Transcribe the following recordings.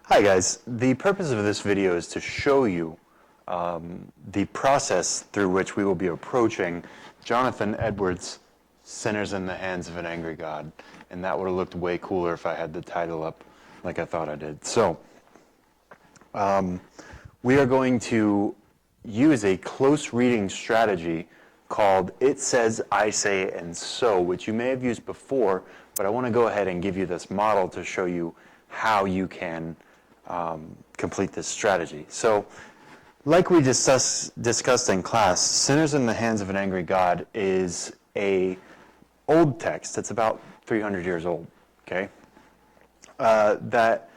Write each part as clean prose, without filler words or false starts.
Hi guys, the purpose of this video is to show you the process through which we will be approaching Jonathan Edwards' Sinners in the Hands of an Angry God. And that would have looked way cooler if I had the title up like I thought I did. So, we are going to use a close reading strategy called It Says, I Say, and So, which you may have used before, but I want to go ahead and give you this model to show you how you can complete this strategy. So, like we discussed in class, Sinners in the Hands of an Angry God is a old text. It's about 300 years old, okay? That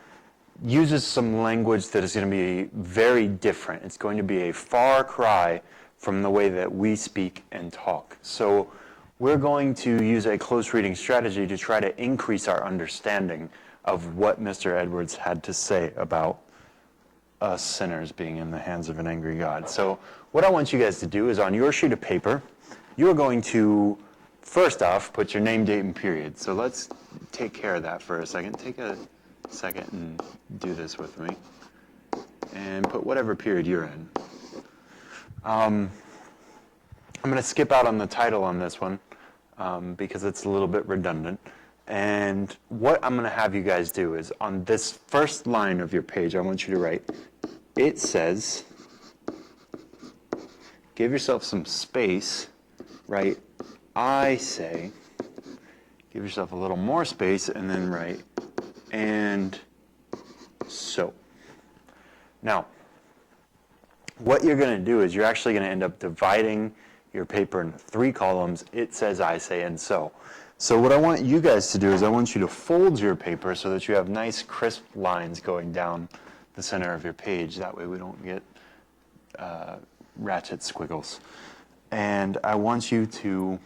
uses some language that is going to be very different. It's going to be a far cry from the way that we speak and talk. So we're going to use a close reading strategy to try to increase our understanding of what Mr. Edwards had to say about us sinners being in the hands of an angry God. So what I want you guys to do is on your sheet of paper, you're going to, first off, put your name, date, and period. So let's take care of that for a second. Take a second and do this with me. And put whatever period you're in. I'm going to skip out on the title on this one because it's a little bit redundant. And what I'm going to have you guys do is on this first line of your page, I want you to write, it says, give yourself some space, write, I say, give yourself a little more space, and then write, and so. Now, what you're going to do is you're actually going to end up dividing your paper into 3 columns. It says, I say, and so. So what I want you guys to do is I want you to fold your paper so that you have nice crisp lines going down the center of your page. That way we don't get ratchet squiggles. And I want you to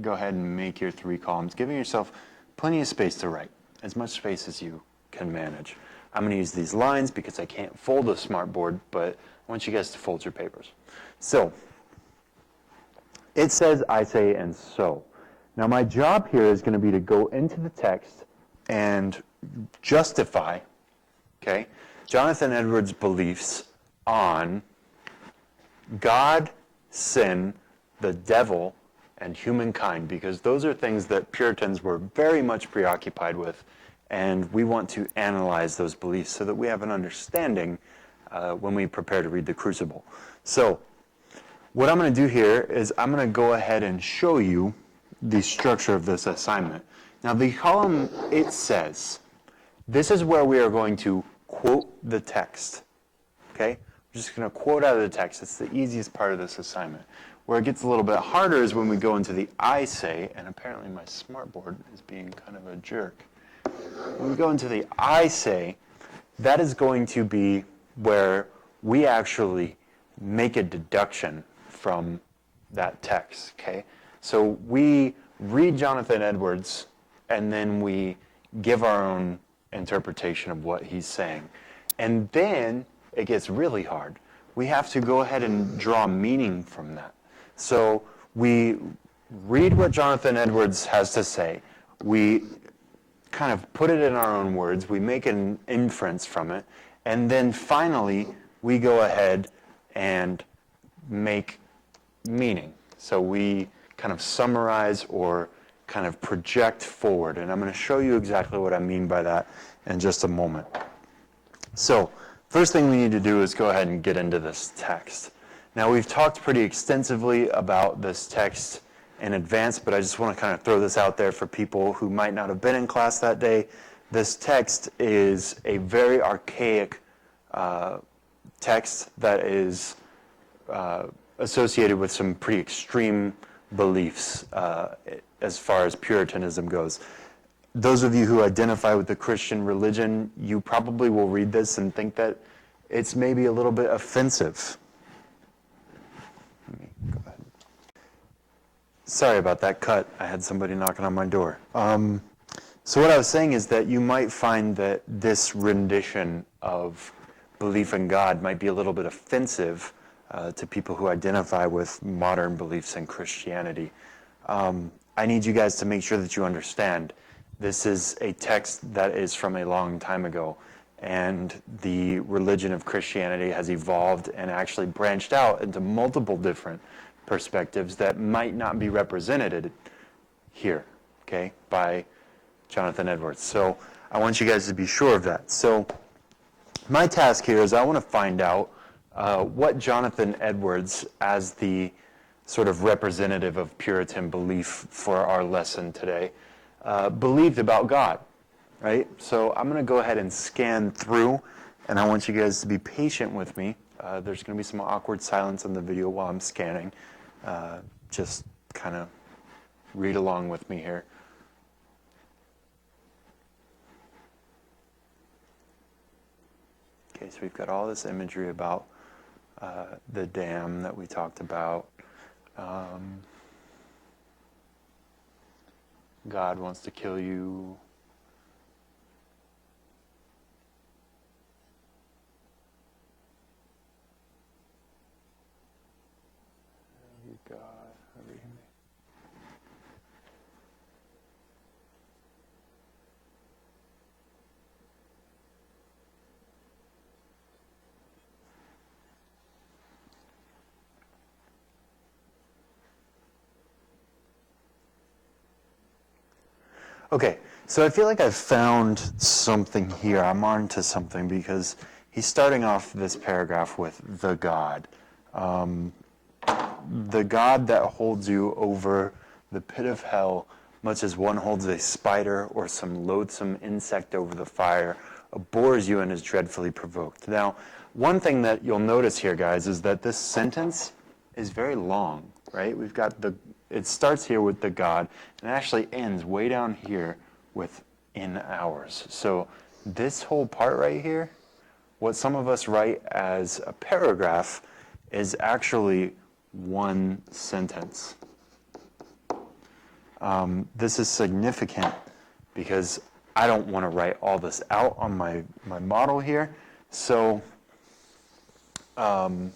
go ahead and make your 3 columns, giving yourself plenty of space to write, as much space as you can manage. I'm going to use these lines because I can't fold a smartboard, but I want you guys to fold your papers. So, it says, I say, and so. Now my job here is going to be to go into the text and justify, okay, Jonathan Edwards' beliefs on God, sin, the devil, and humankind, because those are things that Puritans were very much preoccupied with, and we want to analyze those beliefs so that we have an understanding when we prepare to read the Crucible. So, what I'm going to do here is I'm going to go ahead and show you the structure of this assignment. Now, the column, it says, this is where we are going to quote the text, okay? We're just going to quote out of the text. It's the easiest part of this assignment. Where it gets a little bit harder is when we go into the I say, and apparently my smartboard is being kind of a jerk. When we go into the I say, that is going to be where we actually make a deduction from that text, okay? So we read Jonathan Edwards, and then we give our own interpretation of what he's saying. And then it gets really hard. We have to go ahead and draw meaning from that. So we read what Jonathan Edwards has to say. We kind of put it in our own words. We make an inference from it. And then finally, we go ahead and make meaning. So we kind of summarize or kind of project forward. And I'm going to show you exactly what I mean by that in just a moment. So, first thing we need to do is go ahead and get into this text. Now, we've talked pretty extensively about this text in advance, but I just want to kind of throw this out there for people who might not have been in class that day. This text is a very archaic text that is associated with some pretty extreme beliefs as far as Puritanism goes. Those of you who identify with the Christian religion, you probably will read this and think that it's maybe a little bit offensive. Let me go ahead. Sorry about that cut. I had somebody knocking on my door. So what I was saying is that you might find that this rendition of belief in God might be a little bit offensive to people who identify with modern beliefs in Christianity. I need you guys to make sure that you understand this is a text that is from a long time ago, and the religion of Christianity has evolved and actually branched out into multiple different perspectives that might not be represented here, okay, by Jonathan Edwards. So I want you guys to be sure of that. So my task here is I want to find out what Jonathan Edwards, as the sort of representative of Puritan belief for our lesson today, believed about God, right? So I'm going to go ahead and scan through, and I want you guys to be patient with me. There's going to be some awkward silence in the video while I'm scanning. Just kind of read along with me here. Okay, so we've got all this imagery about the dam that we talked about. God wants to kill you. God, hurry me. Okay, so I feel like I've found something here. I'm on to something because he's starting off this paragraph with the God. The God that holds you over the pit of hell, much as one holds a spider or some loathsome insect over the fire, abhors you and is dreadfully provoked. Now, one thing that you'll notice here, guys, is that this sentence is very long, right? We've got it starts here with the God, and it actually ends way down here with in ours. So this whole part right here, what some of us write as a paragraph, is actually one sentence. This is significant because I don't want to write all this out on my model here. So what I'm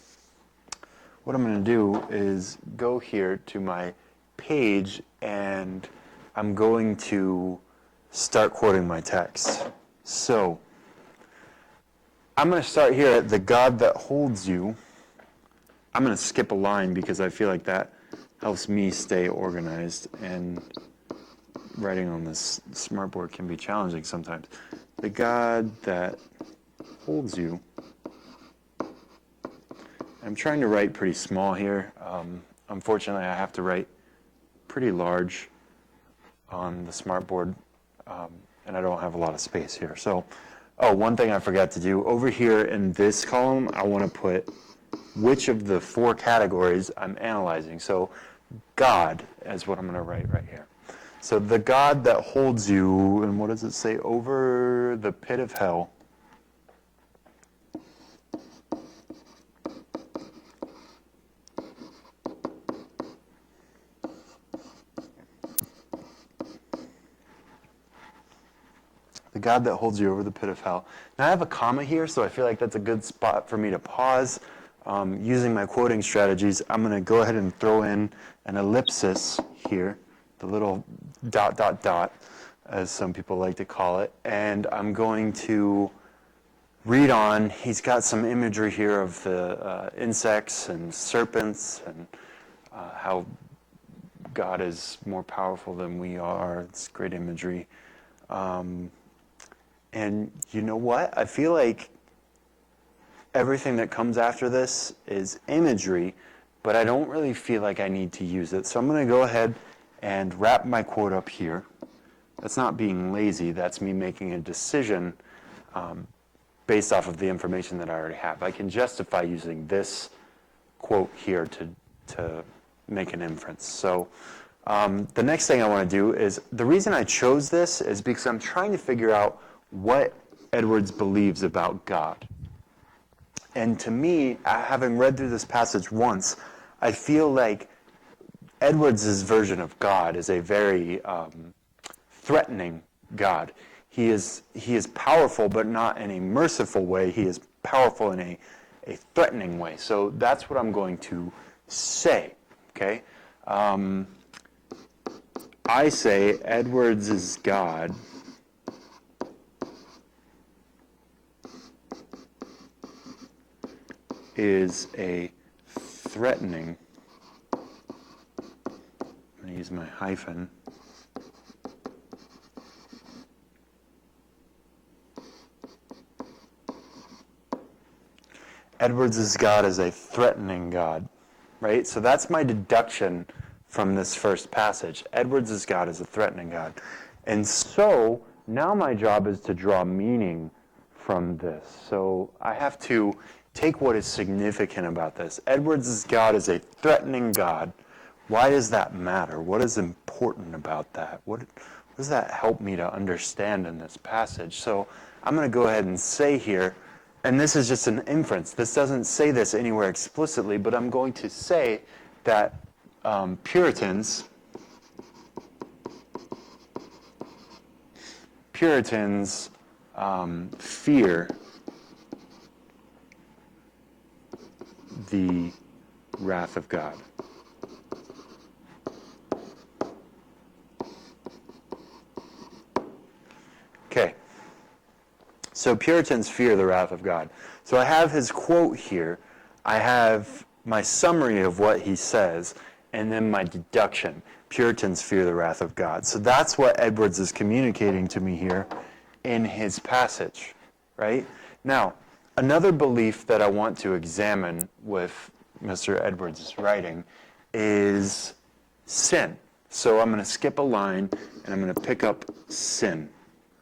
going to do is go here to my page, and I'm going to start quoting my text. So I'm going to start here at the God that holds you. I'm going to skip a line because I feel like that helps me stay organized, and writing on this smartboard can be challenging sometimes. The God that holds you. I'm trying to write pretty small here. Unfortunately, I have to write pretty large on the smartboard, and I don't have a lot of space here. So, one thing I forgot to do, over here in this column, I want to put which of the 4 categories I'm analyzing. So God is what I'm going to write right here. So the God that holds you, and what does it say? Over the pit of hell. The God that holds you over the pit of hell. Now I have a comma here, so I feel like that's a good spot for me to pause. Using my quoting strategies, I'm going to go ahead and throw in an ellipsis here, the little ... as some people like to call it, and I'm going to read on. He's got some imagery here of the insects and serpents, and how God is more powerful than we are. It's great imagery. And you know what? I feel like everything that comes after this is imagery, but I don't really feel like I need to use it. So I'm going to go ahead and wrap my quote up here. That's not being lazy. That's me making a decision based off of the information that I already have. I can justify using this quote here to make an inference. So the next thing I want to do is, the reason I chose this is because I'm trying to figure out what Edwards believes about God. And to me, having read through this passage once, I feel like Edwards' version of God is a very threatening God. He is powerful, but not in a merciful way. He is powerful in a threatening way. So that's what I'm going to say, okay? I say Edwards' God is a threatening, I'm going to use my hyphen, Edwards' God is a threatening God, right? So that's my deduction from this first passage. Edwards' God is a threatening God. And so now my job is to draw meaning from this. So I have to take what is significant about this. Edwards' God is a threatening God. Why does that matter? What is important about that? What does that help me to understand in this passage? So I'm going to go ahead and say here, and this is just an inference. This doesn't say this anywhere explicitly, but I'm going to say that Puritans fear the wrath of God. Okay. So Puritans fear the wrath of God. So I have his quote here. I have my summary of what he says, and then my deduction. Puritans fear the wrath of God. So that's what Edwards is communicating to me here in his passage, right? Now, another belief that I want to examine with Mr. Edwards' writing is sin. So I'm going to skip a line, and I'm going to pick up sin,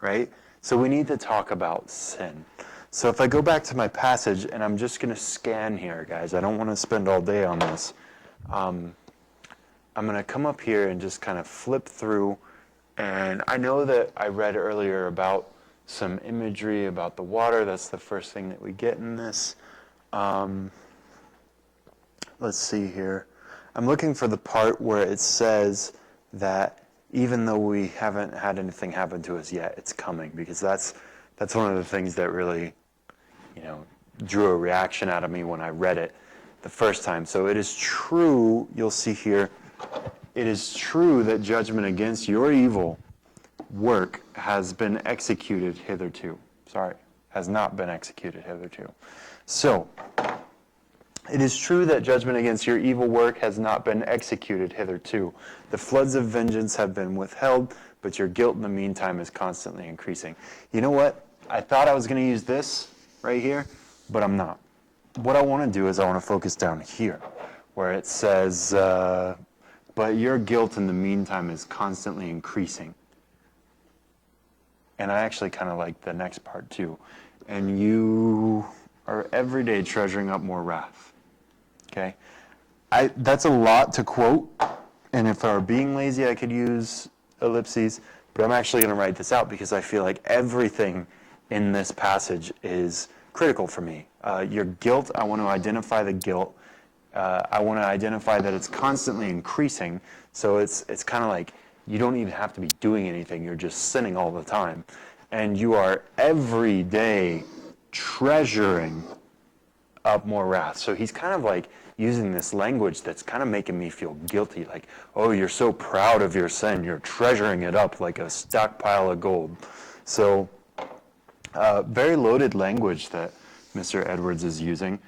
right? So we need to talk about sin. So if I go back to my passage, and I'm just going to scan here, guys. I don't want to spend all day on this. I'm going to come up here and just kind of flip through. And I know that I read earlier about some imagery about the water. That's the first thing that we get in this. Let's see here. I'm looking for the part where it says that even though we haven't had anything happen to us yet, it's coming, because that's one of the things that really, drew a reaction out of me when I read it the first time. So it is true, you'll see here, it is true that judgment against your evil work has been executed hitherto. Has not been executed hitherto. So, it is true that judgment against your evil work has not been executed hitherto. The floods of vengeance have been withheld, but your guilt in the meantime is constantly increasing. You know what? I thought I was going to use this right here, but I'm not. What I want to do is I want to focus down here, where it says, but your guilt in the meantime is constantly increasing. And I actually kind of like the next part too. And you are every day treasuring up more wrath. Okay, that's a lot to quote, and if I were being lazy, I could use ellipses, but I'm actually going to write this out because I feel like everything in this passage is critical for me. Your guilt, I want to identify the guilt. I want to identify that it's constantly increasing, so it's kind of like you don't even have to be doing anything, you're just sinning all the time. And you are every day treasuring up more wrath. So he's kind of like using this language that's kind of making me feel guilty, like, oh, you're so proud of your sin, you're treasuring it up like a stockpile of gold. So very loaded language that Mr. Edwards is using,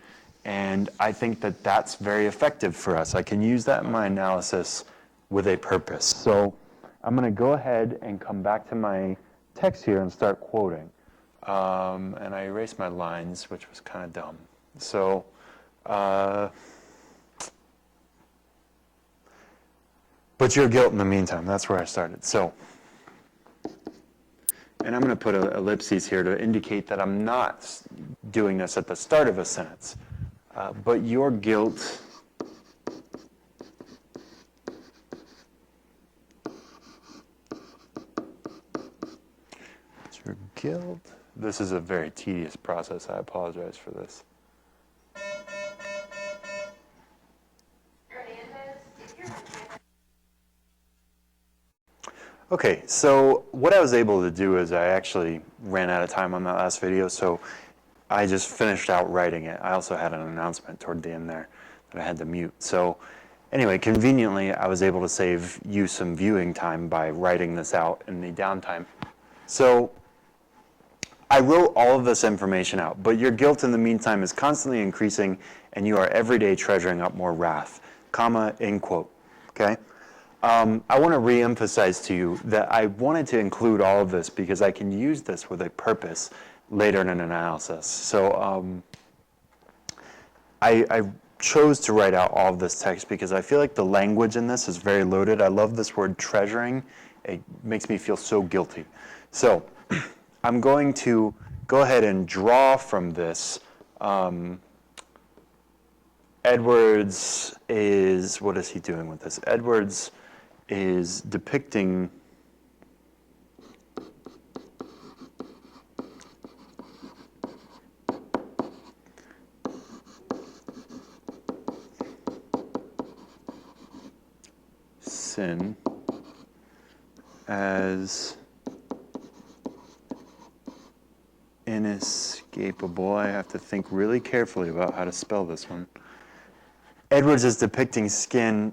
and I think that that's very effective for us. I can use that in my analysis with a purpose. So I'm going to go ahead and come back to my text here and start quoting. And I erased my lines, which was kind of dumb. So, but your guilt in the meantime, that's where I started. So, and I'm going to put ellipses here to indicate that I'm not doing this at the start of a sentence. But your guilt this is a very tedious process. I apologize for this. Okay, so what I was able to do is I actually ran out of time on that last video, so I just finished out writing it. I also had an announcement toward the end there that I had to mute. So anyway, conveniently, I was able to save you some viewing time by writing this out in the downtime. So I wrote all of this information out, but your guilt in the meantime is constantly increasing, and you are every day treasuring up more wrath, comma, end quote, okay? I want to re-emphasize to you that I wanted to include all of this because I can use this with a purpose later in an analysis. So I chose to write out all of this text because I feel like the language in this is very loaded. I love this word treasuring. It makes me feel so guilty. So I'm going to go ahead and draw from this. Edwards is, what is he doing with this? Edwards is depicting sin as inescapable. I have to think really carefully about how to spell this one. Edwards is depicting sin.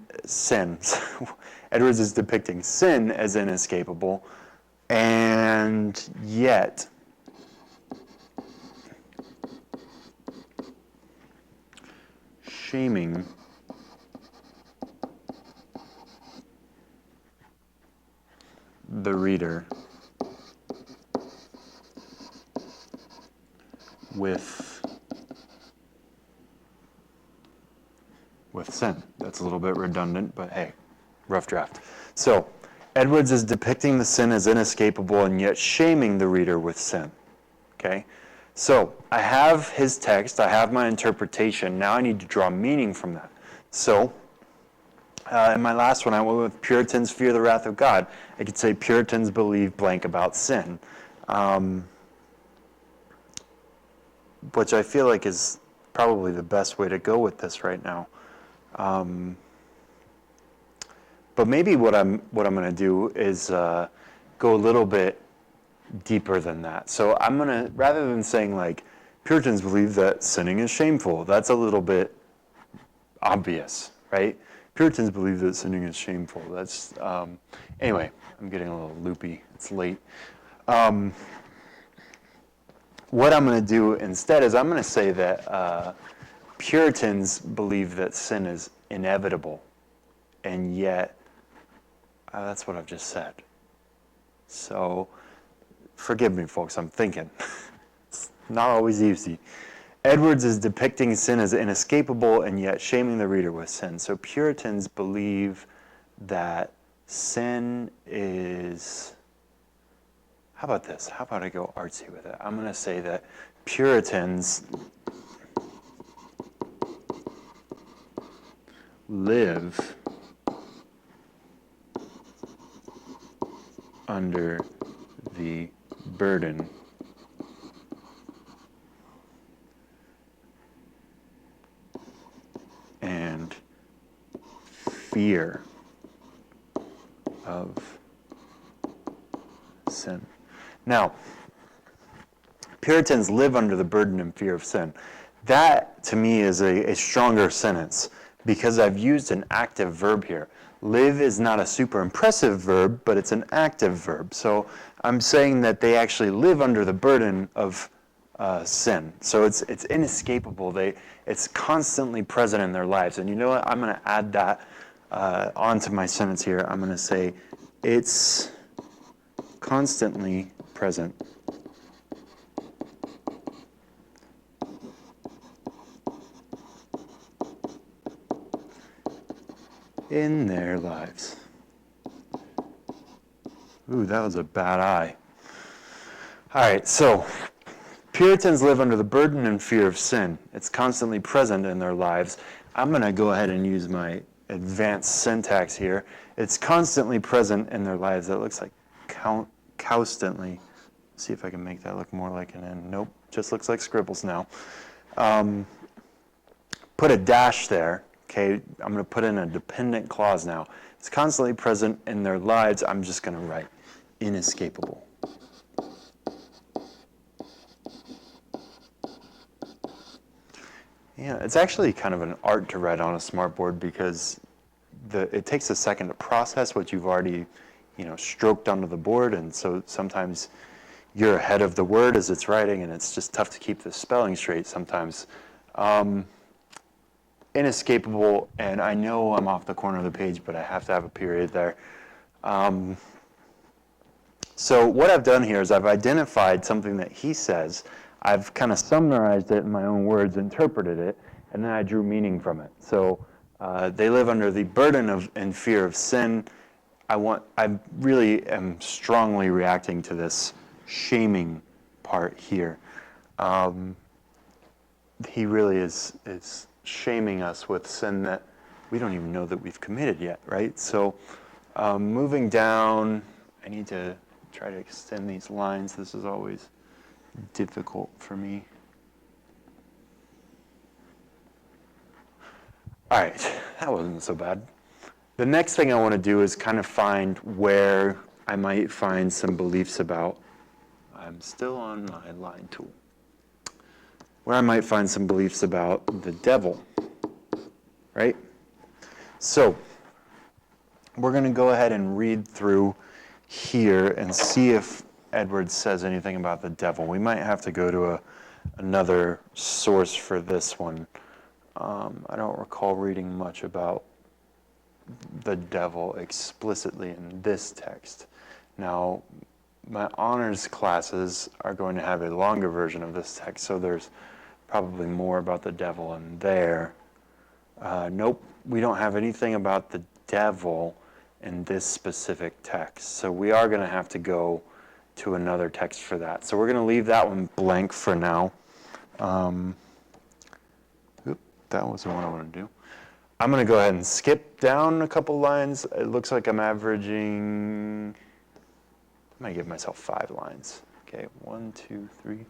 Edwards is depicting sin as inescapable, and yet shaming the reader with sin. That's a little bit redundant, but hey, rough draft. So, Edwards is depicting the sin as inescapable and yet shaming the reader with sin. Okay? So, I have his text, I have my interpretation, now I need to draw meaning from that. So, in my last one, I went with Puritans fear the wrath of God. I could say Puritans believe blank about sin, which I feel like is probably the best way to go with this right now. But maybe what I'm going to do is go a little bit deeper than that. So I'm going to, rather than saying like Puritans believe that sinning is shameful, that's a little bit obvious, right? Puritans believe that sinning is shameful. That's anyway. I'm getting a little loopy. It's late. What I'm going to do instead is I'm going to say that Puritans believe that sin is inevitable, and yet that's what I've just said. So forgive me, folks, I'm thinking. It's not always easy. Edwards is depicting sin as inescapable and yet shaming the reader with sin. So Puritans believe that sin is... How about this? How about I go artsy with it? I'm going to say that Puritans live under the burden and fear of sin. Now, Puritans live under the burden and fear of sin. That, to me, is a stronger sentence because I've used an active verb here. Live is not a super impressive verb, but it's an active verb. So I'm saying that they actually live under the burden of sin. So it's inescapable. It's constantly present in their lives. And you know what? I'm going to add that onto my sentence here. I'm going to say it's constantly present in their lives. Ooh, that was a bad eye. All right, so Puritans live under the burden and fear of sin. It's constantly present in their lives. I'm going to go ahead and use my advanced syntax here. It's constantly present in their lives. That looks like constantly. See if I can make that look more like an N. Nope, just looks like scribbles now. Put a dash there. Okay, I'm going to put in a dependent clause now. It's constantly present in their lives. I'm just going to write inescapable. Yeah, it's actually kind of an art to write on a smartboard because it takes a second to process what you've already, stroked onto the board, and so sometimes you're ahead of the word as it's writing, and it's just tough to keep the spelling straight sometimes. Inescapable, and I know I'm off the corner of the page, but I have to have a period there. So what I've done here is I've identified something that he says. I've kind of summarized it in my own words, interpreted it, and then I drew meaning from it. So they live under the burden of and fear of sin. I really am strongly reacting to this shaming part here. He really is shaming us with sin that we don't even know that we've committed yet, right? So moving down, I need to try to extend these lines. This is always difficult for me. All right, that wasn't so bad. The next thing I want to do is kind of find where I might find some beliefs about, I'm still on my line tool, where I might find some beliefs about the devil, right? So we're going to go ahead and read through here and see if Edwards says anything about the devil. We might have to go to another source for this one. I don't recall reading much about the devil explicitly in this text. Now, my honors classes are going to have a longer version of this text, so there's probably more about the devil in there. Nope, we don't have anything about the devil in this specific text. So we are going to have to go to another text for that. So we're going to leave that one blank for now. That was the one I want to do. I'm going to go ahead and skip down a couple lines. It looks like I'm averaging, I might give myself 5 lines. Okay, 1, 2, 3,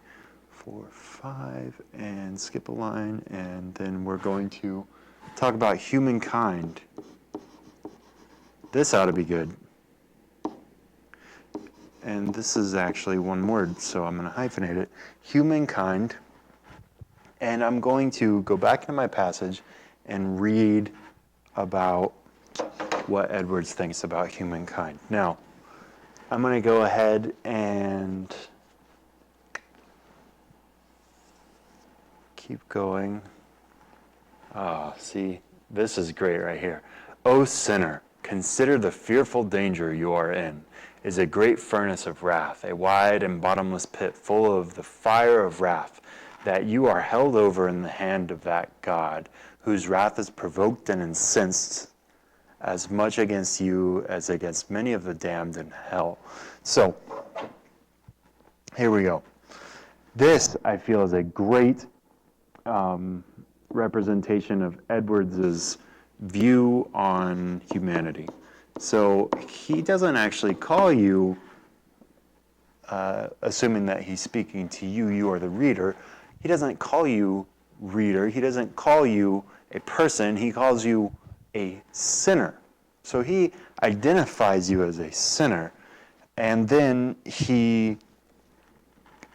4, 5, and skip a line. And then we're going to talk about humankind. This ought to be good. And this is actually one word, so I'm going to hyphenate it. Humankind. And I'm going to go back to my passage and read about what Edwards thinks about humankind. Now, I'm going to go ahead and keep going. See, this is great right here. O sinner, consider the fearful danger you are in. Is a great furnace of wrath, a wide and bottomless pit full of the fire of wrath, that you are held over in the hand of that God, whose wrath is provoked and incensed as much against you as against many of the damned in hell. So, here we go. This, I feel, is a great representation of Edwards's view on humanity. So, he doesn't actually call you, assuming that he's speaking to you, you are the reader. He doesn't call you reader. He doesn't call you a person. He calls you a sinner. So he identifies you as a sinner. And then he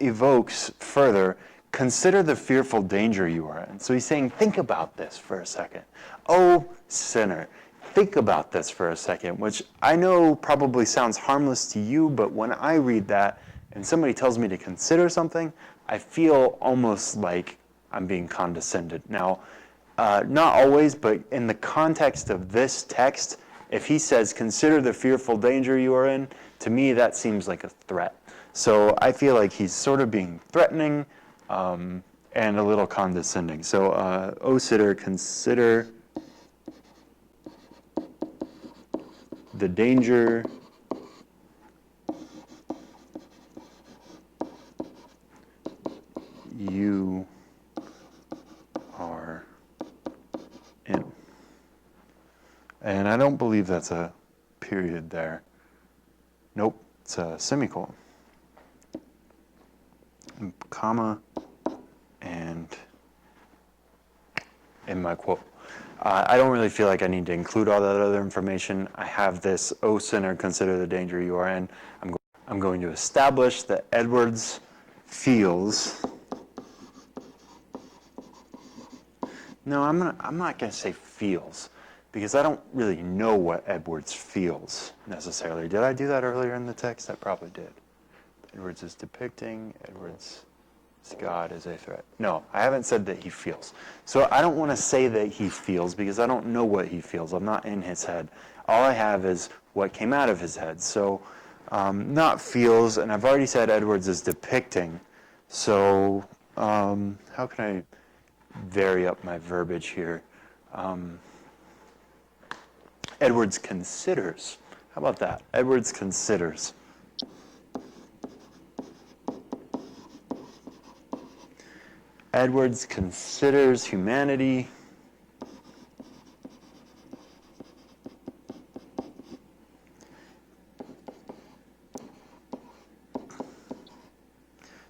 evokes further, consider the fearful danger you are in. So he's saying, think about this for a second. Oh, sinner, think about this for a second, which I know probably sounds harmless to you, but when I read that and somebody tells me to consider something, I feel almost like I'm being condescended. Now, not always, but in the context of this text, if he says, consider the fearful danger you are in, to me that seems like a threat. So I feel like he's sort of being threatening and a little condescending. So, O sinner, consider the danger you are in. And I don't believe that's a period there. Nope, it's a semicolon. Comma, and in my quote. I don't really feel like I need to include all that other information. I have this, O sinner, consider the danger you are in. I'm going to establish that Edwards feels. No, I'm not going to say feels, because I don't really know what Edwards feels necessarily. Did I do that earlier in the text? I probably did. Edwards is depicting, Edwards' God is a threat. No, I haven't said that he feels. So I don't want to say that he feels because I don't know what he feels. I'm not in his head. All I have is what came out of his head. So not feels, and I've already said Edwards is depicting. So how can I vary up my verbiage here? Edwards considers. How about that? Edwards considers. Edwards considers humanity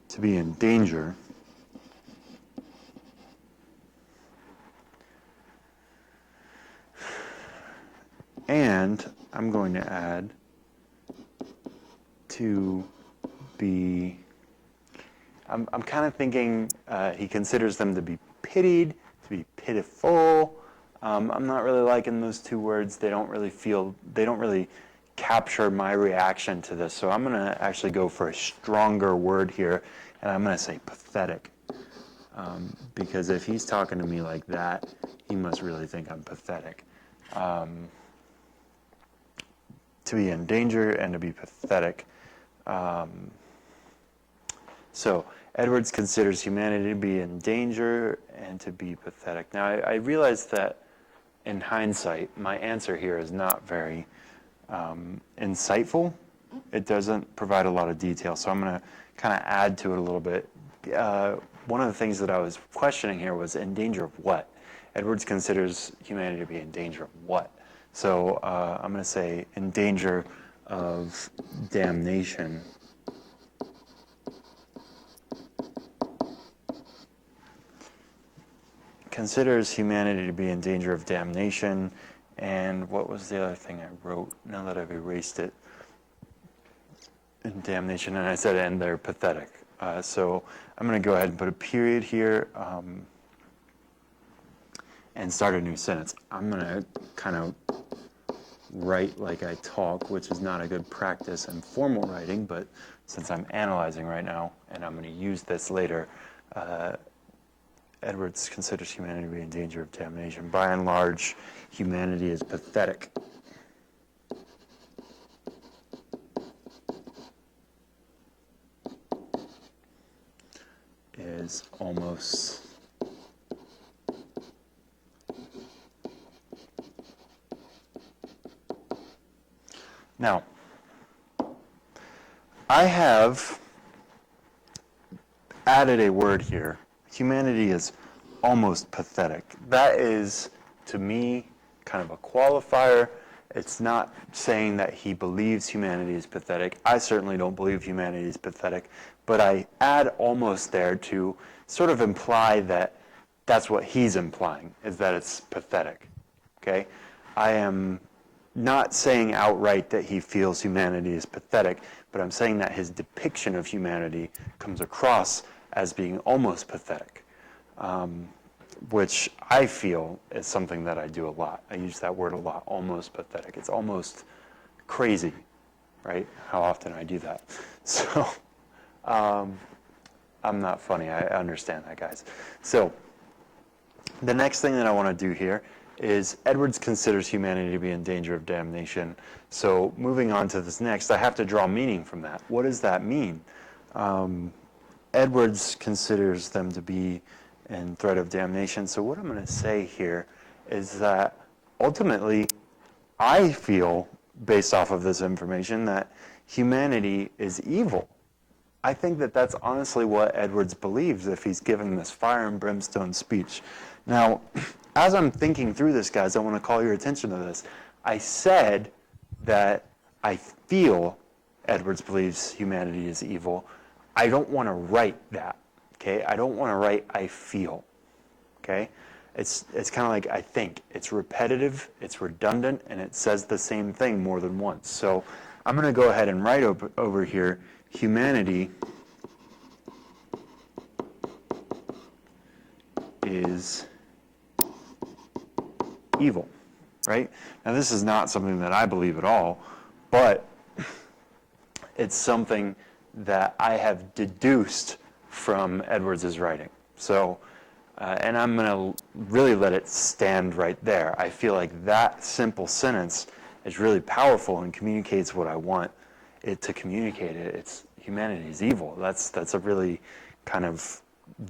to be in danger and I'm going to add to be, I'm kind of thinking he considers them to be pitied, to be pitiful. I'm not really liking those two words. They don't really capture my reaction to this. So I'm going to actually go for a stronger word here, and I'm going to say pathetic. Because if he's talking to me like that, he must really think I'm pathetic. To be in danger and to be pathetic. So Edwards considers humanity to be in danger and to be pathetic. Now, I realize that in hindsight, my answer here is not very insightful. It doesn't provide a lot of detail, so I'm going to kind of add to it a little bit. One of the things that I was questioning here was in danger of what? Edwards considers humanity to be in danger of what? So I'm going to say in danger of damnation. Considers humanity to be in danger of damnation. And what was the other thing I wrote now that I've erased it? In damnation, and I said, and they're pathetic. So I'm going to go ahead and put a period here and start a new sentence. I'm going to kind of write like I talk, which is not a good practice in formal writing, but since I'm analyzing right now, and I'm going to use this later, Edwards considers humanity to be in danger of damnation. By and large, humanity is pathetic. Is almost now, I have added a word here. Humanity is almost pathetic. That is, to me, kind of a qualifier. It's not saying that he believes humanity is pathetic. I certainly don't believe humanity is pathetic, but I add almost there to sort of imply that that's what he's implying, is that it's pathetic. Okay? I am not saying outright that he feels humanity is pathetic, but I'm saying that his depiction of humanity comes across as being almost pathetic, which I feel is something that I do a lot. I use that word a lot, almost pathetic. It's almost crazy, right? How often I do that. So I'm not funny. I understand that, guys. So the next thing that I want to do here is Edwards considers humanity to be in danger of damnation. So moving on to this next, I have to draw meaning from that. What does that mean? Edwards considers them to be in threat of damnation. So what I'm going to say here is that ultimately I feel, based off of this information, that humanity is evil. I think that that's honestly what Edwards believes if he's giving this fire and brimstone speech. Now, as I'm thinking through this, guys, I want to call your attention to this. I said that I feel Edwards believes humanity is evil. I don't want to write that, okay? I don't want to write I feel, okay? It's kind of like I think. It's repetitive, it's redundant, and it says the same thing more than once. So I'm going to go ahead and write over here, humanity is evil, right? Now this is not something that I believe at all, but it's something that I have deduced from Edwards' writing. So, and I'm going to really let it stand right there. I feel like that simple sentence is really powerful and communicates what I want it to communicate. It's humanity is evil. That's a really kind of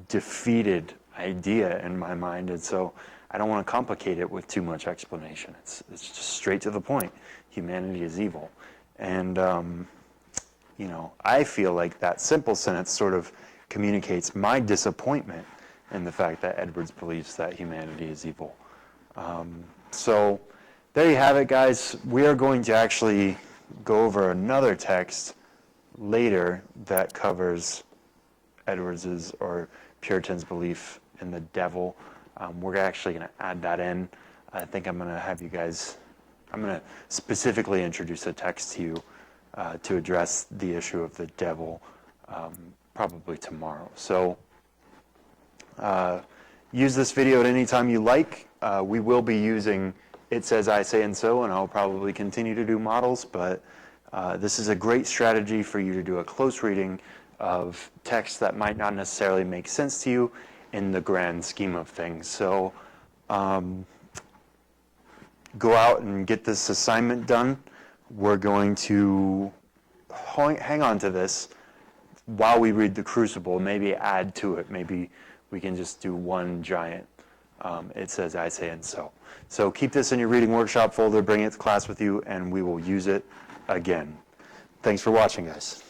defeated idea in my mind, and so I don't want to complicate it with too much explanation. It's just straight to the point. Humanity is evil, and you know, I feel like that simple sentence sort of communicates my disappointment in the fact that Edwards believes that humanity is evil. So there you have it, guys. We are going to actually go over another text later that covers Edwards's or Puritan's belief in the devil. We're actually going to add that in. I think I'm going to have you guys, I'm going to specifically introduce a text to you to address the issue of the devil probably tomorrow. So use this video at any time you like. We will be using It Says, I Say, and So, and I'll probably continue to do models, but this is a great strategy for you to do a close reading of text that might not necessarily make sense to you in the grand scheme of things. So go out and get this assignment done. We're going to hang on to this while we read the Crucible, maybe add to it. Maybe we can just do one giant It Says, I Say, and So. So keep this in your reading workshop folder, bring it to class with you, and we will use it again. Thanks for watching, guys.